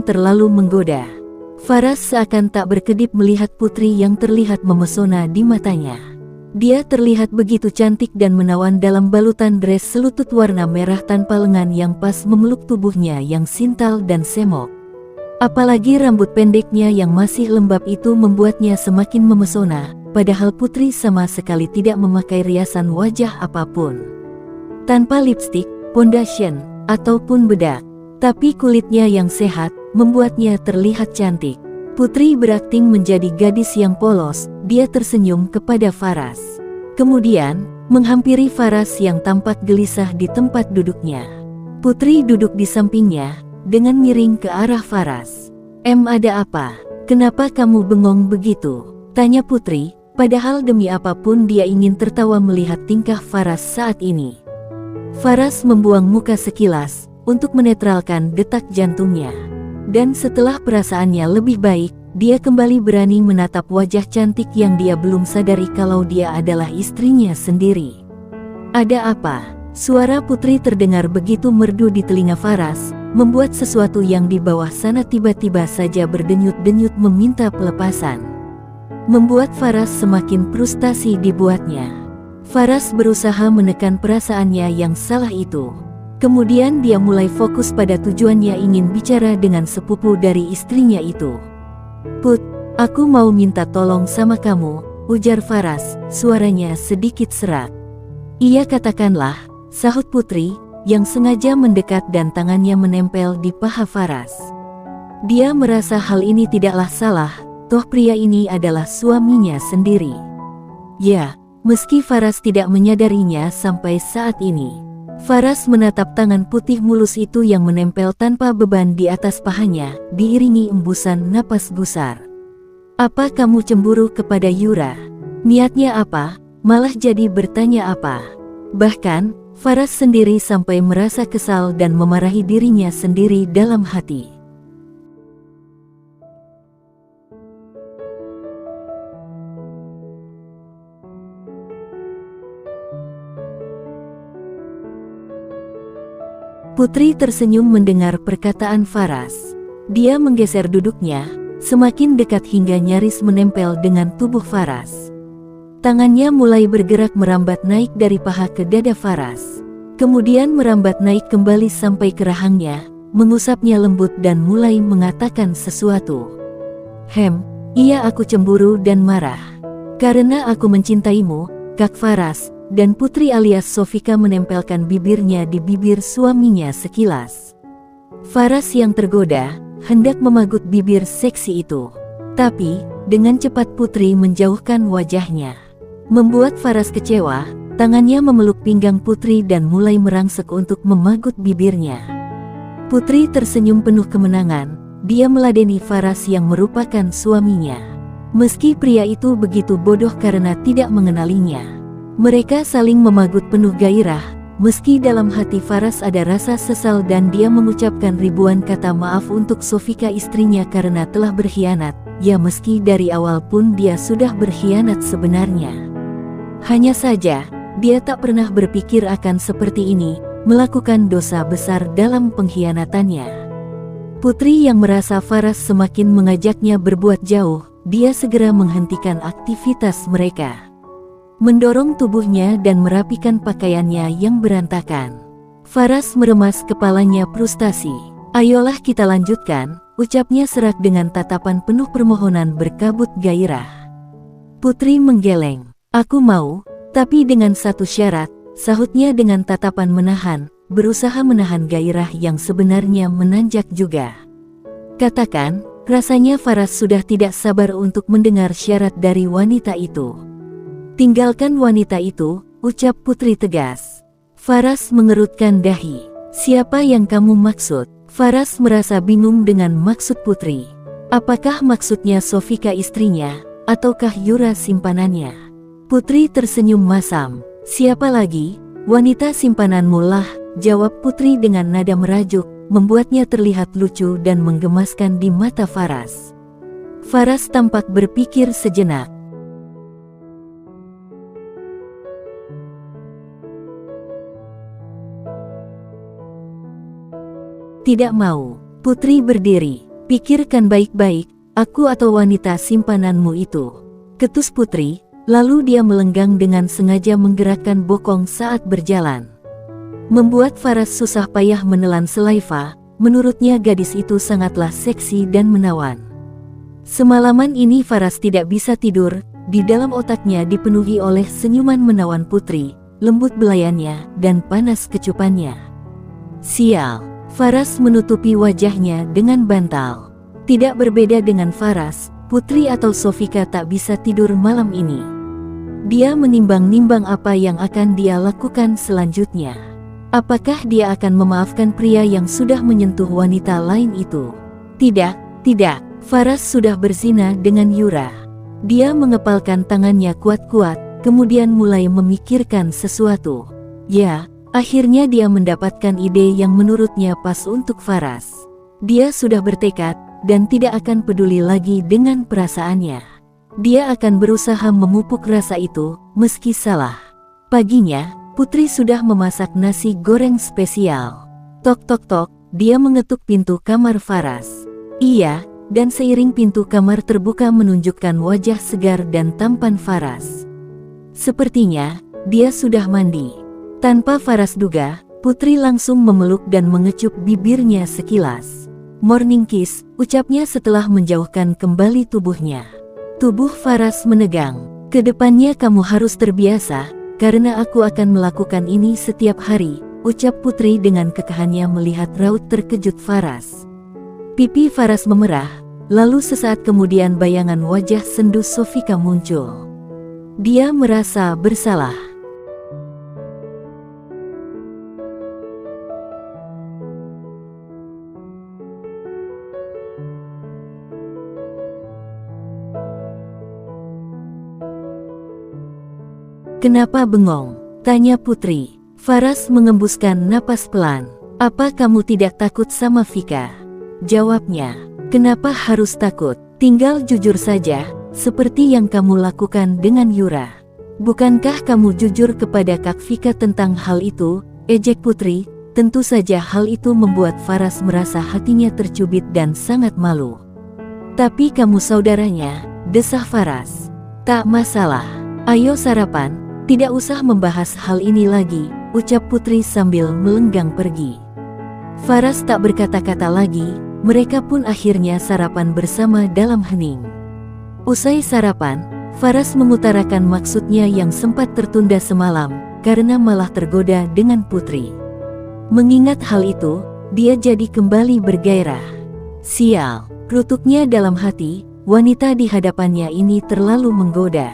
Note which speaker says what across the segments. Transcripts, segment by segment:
Speaker 1: Terlalu menggoda. Faras seakan tak berkedip melihat putri yang terlihat memesona di matanya. Dia terlihat begitu cantik dan menawan dalam balutan dress selutut warna merah tanpa lengan yang pas memeluk tubuhnya yang sintal dan semok. Apalagi rambut pendeknya yang masih lembab itu membuatnya semakin memesona, padahal putri sama sekali tidak memakai riasan wajah apapun. Tanpa lipstik, foundation, ataupun bedak. Tapi kulitnya yang sehat, membuatnya terlihat cantik. Putri berakting menjadi gadis yang polos, dia tersenyum kepada Faras. Kemudian, menghampiri Faras yang tampak gelisah di tempat duduknya. Putri duduk di sampingnya, dengan miring ke arah Faras. Ada apa? Kenapa kamu bengong begitu? Tanya Putri, padahal demi apapun dia ingin tertawa melihat tingkah Faras saat ini. Faras membuang muka sekilas, untuk menetralkan detak jantungnya. Dan setelah perasaannya lebih baik, dia kembali berani menatap wajah cantik yang dia belum sadari kalau dia adalah istrinya sendiri. Ada apa? Suara Putri terdengar begitu merdu di telinga Faras, membuat sesuatu yang di bawah sana tiba-tiba saja berdenyut-denyut meminta pelepasan. Membuat Faras semakin frustasi dibuatnya. Faras berusaha menekan perasaannya yang salah itu. Kemudian dia mulai fokus pada tujuannya ingin bicara dengan sepupu dari istrinya itu. Put, aku mau minta tolong sama kamu, ujar Faras, suaranya sedikit serak. Iya katakanlah, sahut Putri, yang sengaja mendekat dan tangannya menempel di paha Faras. Dia merasa hal ini tidaklah salah, toh pria ini adalah suaminya sendiri. Ya, meski Faras tidak menyadarinya sampai saat ini. Faras menatap tangan putih mulus itu yang menempel tanpa beban di atas pahanya, diiringi embusan napas gusar. Apa kamu cemburu kepada Yura? Niatnya apa? Malah jadi bertanya apa? Bahkan, Faras sendiri sampai merasa kesal dan memarahi dirinya sendiri dalam hati. Putri tersenyum mendengar perkataan Faras. Dia menggeser duduknya, semakin dekat hingga nyaris menempel dengan tubuh Faras. Tangannya mulai bergerak merambat naik dari paha ke dada Faras. Kemudian merambat naik kembali sampai ke rahangnya, mengusapnya lembut dan mulai mengatakan sesuatu. Iya aku cemburu dan marah. Karena aku mencintaimu, Kak Faras. Dan Putri alias Sofika menempelkan bibirnya di bibir suaminya sekilas. Faras yang tergoda, hendak memagut bibir seksi itu. Tapi, dengan cepat Putri menjauhkan wajahnya. Membuat Faras kecewa, tangannya memeluk pinggang Putri dan mulai merangsek untuk memagut bibirnya. Putri tersenyum penuh kemenangan, dia meladeni Faras yang merupakan suaminya. Meski pria itu begitu bodoh karena tidak mengenalinya. Mereka saling memagut penuh gairah, meski dalam hati Faras ada rasa sesal dan dia mengucapkan ribuan kata maaf untuk Sofika istrinya karena telah berkhianat, ya meski dari awal pun dia sudah berkhianat sebenarnya. Hanya saja, dia tak pernah berpikir akan seperti ini, melakukan dosa besar dalam pengkhianatannya. Putri yang merasa Faras semakin mengajaknya berbuat jauh, dia segera menghentikan aktivitas mereka. Mendorong tubuhnya dan merapikan pakaiannya yang berantakan. Faras meremas kepalanya frustasi. Ayolah kita lanjutkan, ucapnya serak dengan tatapan penuh permohonan berkabut gairah. Putri menggeleng. Aku mau, tapi dengan satu syarat, sahutnya dengan tatapan menahan, berusaha menahan gairah yang sebenarnya menanjak juga. Katakan, rasanya Faras sudah tidak sabar untuk mendengar syarat dari wanita itu. Tinggalkan wanita itu, ucap Putri tegas. Faras mengerutkan dahi. Siapa yang kamu maksud? Faras merasa bingung dengan maksud Putri. Apakah maksudnya Sofika istrinya, ataukah Yura simpanannya? Putri tersenyum masam. Siapa lagi? Wanita simpananmu lah, jawab Putri dengan nada merajuk, membuatnya terlihat lucu dan menggemaskan di mata Faras. Faras tampak berpikir sejenak. Tidak mau. Putri berdiri. Pikirkan baik-baik, aku atau wanita simpananmu itu. Ketus Putri, lalu dia melenggang dengan sengaja menggerakkan bokong saat berjalan. Membuat Faras susah payah menelan Sulaifa, menurutnya gadis itu sangatlah seksi dan menawan. Semalaman ini Faras tidak bisa tidur, di dalam otaknya dipenuhi oleh senyuman menawan Putri, lembut belayannya, dan panas kecupannya. Sial. Faras menutupi wajahnya dengan bantal. Tidak berbeda dengan Faras, Putri atau Sofika tak bisa tidur malam ini. Dia menimbang-nimbang apa yang akan dia lakukan selanjutnya. Apakah dia akan memaafkan pria yang sudah menyentuh wanita lain itu? Tidak, tidak. Faras sudah berzina dengan Yura. Dia mengepalkan tangannya kuat-kuat, kemudian mulai memikirkan sesuatu. Ya, akhirnya dia mendapatkan ide yang menurutnya pas untuk Faras. Dia sudah bertekad, dan tidak akan peduli lagi dengan perasaannya. Dia akan berusaha memupuk rasa itu, meski salah. Paginya, Putri sudah memasak nasi goreng spesial. Tok tok tok, dia mengetuk pintu kamar Faras. Iya, dan seiring pintu kamar terbuka menunjukkan wajah segar dan tampan Faras. Sepertinya, dia sudah mandi. Tanpa Faras duga, Putri langsung memeluk dan mengecup bibirnya sekilas. "Morning kiss," ucapnya setelah menjauhkan kembali tubuhnya. Tubuh Faras menegang. "Kedepannya kamu harus terbiasa, karena aku akan melakukan ini setiap hari," ucap Putri dengan kekahannya melihat raut terkejut Faras. Pipi Faras memerah, lalu sesaat kemudian bayangan wajah sendu Sofika muncul. Dia merasa bersalah. "Kenapa bengong?" tanya Putri. Faras mengembuskan napas pelan. "Apa kamu tidak takut sama Vika?" jawabnya. "Kenapa harus takut? Tinggal jujur saja, seperti yang kamu lakukan dengan Yura." "Bukankah kamu jujur kepada Kak Vika tentang hal itu?" ejek Putri. Tentu saja hal itu membuat Faras merasa hatinya tercubit dan sangat malu. "Tapi kamu saudaranya," desah Faras. "Tak masalah. Ayo sarapan. Tidak usah membahas hal ini lagi," ucap Putri sambil melenggang pergi. Faras tak berkata-kata lagi, mereka pun akhirnya sarapan bersama dalam hening. Usai sarapan, Faras mengutarakan maksudnya yang sempat tertunda semalam, karena malah tergoda dengan Putri. Mengingat hal itu, dia jadi kembali bergairah. "Sial," kutuknya dalam hati, wanita di hadapannya ini terlalu menggoda.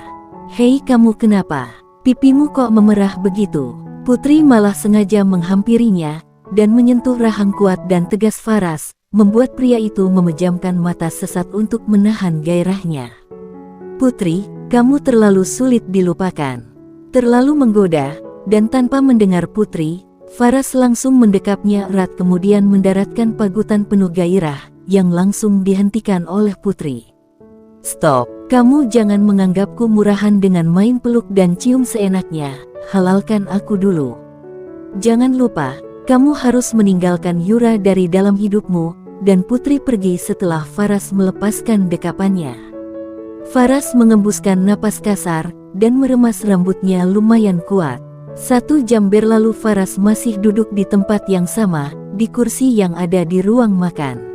Speaker 1: "Hei kamu kenapa? Pipimu kok memerah begitu?" Putri malah sengaja menghampirinya, dan menyentuh rahang kuat dan tegas Faras, membuat pria itu memejamkan mata sesat untuk menahan gairahnya. "Putri, kamu terlalu sulit dilupakan." Terlalu menggoda, dan tanpa mendengar Putri, Faras langsung mendekapnya erat kemudian mendaratkan pagutan penuh gairah, yang langsung dihentikan oleh Putri. "Stop, kamu jangan menganggapku murahan dengan main peluk dan cium seenaknya, halalkan aku dulu. Jangan lupa, kamu harus meninggalkan Yura dari dalam hidupmu," dan Putri pergi setelah Faras melepaskan dekapannya. Faras mengembuskan napas kasar, dan meremas rambutnya lumayan kuat. 1 jam berlalu Faras masih duduk di tempat yang sama, di kursi yang ada di ruang makan.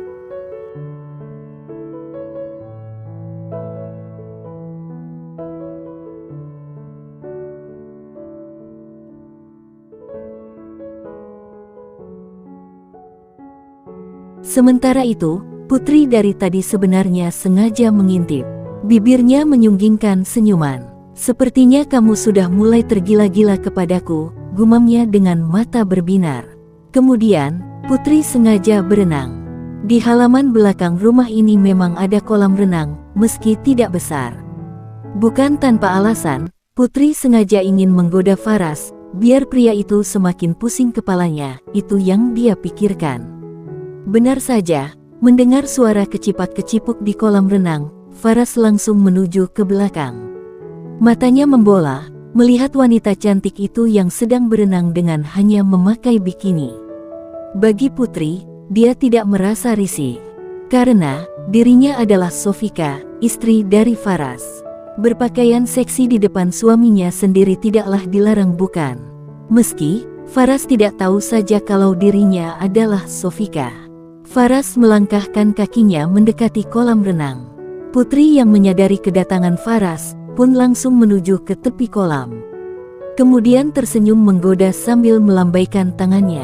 Speaker 1: Sementara itu, Putri dari tadi sebenarnya sengaja mengintip. Bibirnya menyunggingkan senyuman. "Sepertinya kamu sudah mulai tergila-gila kepadaku," gumamnya dengan mata berbinar. Kemudian, Putri sengaja berenang. Di halaman belakang rumah ini memang ada kolam renang, meski tidak besar. Bukan tanpa alasan, Putri sengaja ingin menggoda Faras, biar pria itu semakin pusing kepalanya, itu yang dia pikirkan. Benar saja, mendengar suara kecipak-kecipuk di kolam renang, Faras langsung menuju ke belakang. Matanya membola, melihat wanita cantik itu yang sedang berenang dengan hanya memakai bikini. Bagi Putri, dia tidak merasa risih. Karena, dirinya adalah Sofika, istri dari Faras. Berpakaian seksi di depan suaminya sendiri tidaklah dilarang bukan? Meski, Faras tidak tahu saja kalau dirinya adalah Sofika. Faras melangkahkan kakinya mendekati kolam renang. Putri yang menyadari kedatangan Faras, pun langsung menuju ke tepi kolam. Kemudian tersenyum menggoda sambil melambaikan tangannya.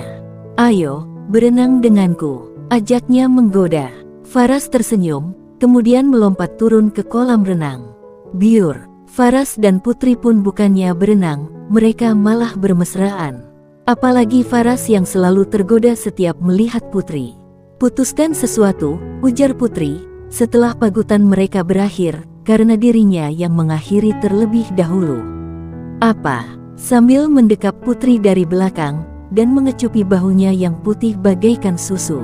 Speaker 1: "Ayo, berenang denganku," ajaknya menggoda. Faras tersenyum, kemudian melompat turun ke kolam renang. Biur, Faras dan Putri pun bukannya berenang, mereka malah bermesraan. Apalagi Faras yang selalu tergoda setiap melihat Putri. "Putuskan sesuatu," ujar Putri, setelah pagutan mereka berakhir, karena dirinya yang mengakhiri terlebih dahulu. "Apa?" Sambil mendekap Putri dari belakang, dan mengecupi bahunya yang putih bagaikan susu.